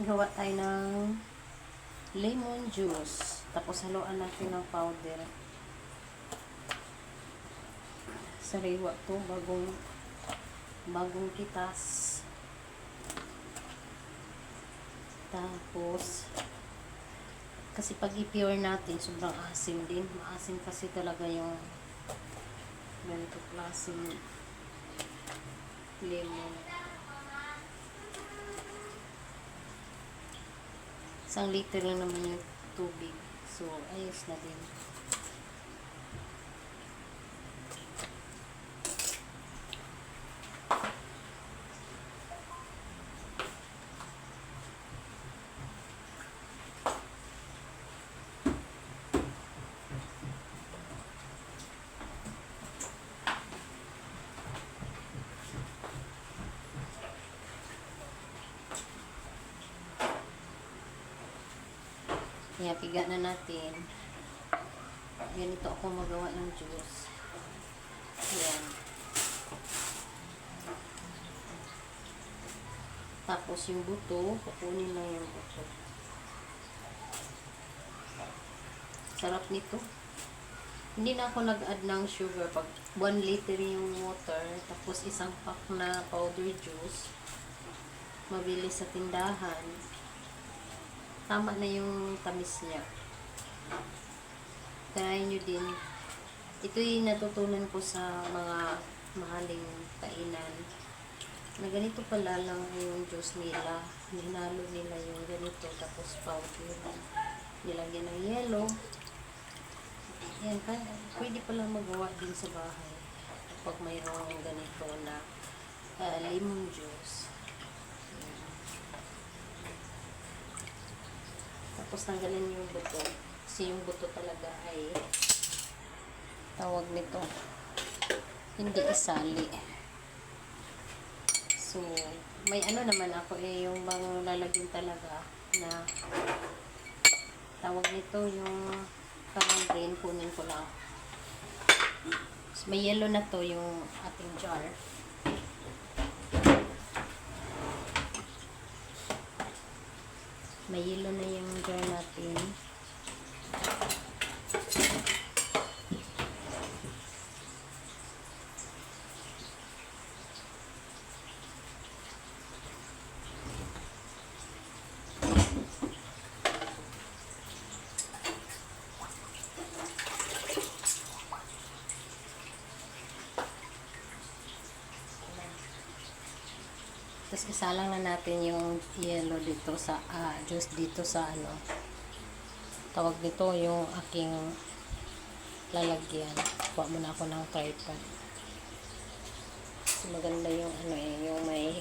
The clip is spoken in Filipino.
Gawa tayo ng lemon juice. Tapos haluan natin ng powder. Sariwa to, bagong kitas. Tapos kasi pag i-pure natin, sobrang asim din. Maasim kasi talaga yung ganito klaseng lemon. 1 liter lang naman yung tubig. So, ayos na din. Kaya piga na natin. Ganito ako magawa ng juice. Ayan. Tapos yung buto, kukunin lang yung buto. Sarap nito. Hindi na ako nag-add ng sugar. Pag 1 liter yung water, tapos 1 pack na powder juice, mabili sa tindahan. Tama na yung tamis niya. Try nyo din. Ito yung natutunan ko sa mga mahaling kainan. Na ganito pala lang yung juice nila. Hinalo nila yung ganito. Tapos powder. Nilagyan ng yellow. Yan. Pwede pala magawa din sa bahay. Kapag mayroong ganito na lemon juice. Tapos tanggalin yung buto. Kasi yung buto talaga ay tawag nito, hindi isali. So, may ano naman ako yung bang lalagyan talaga na tawag nito yung parang green, kunin ko lang. So, may yellow na to yung ating jar. May yellow na yung jar natin. Tapos isalang na natin yung yellow dito sa juice dito sa ano. Tawag dito yung aking lalagyan. Kuha muna ako ng tripod. Kasi maganda yung ano yung may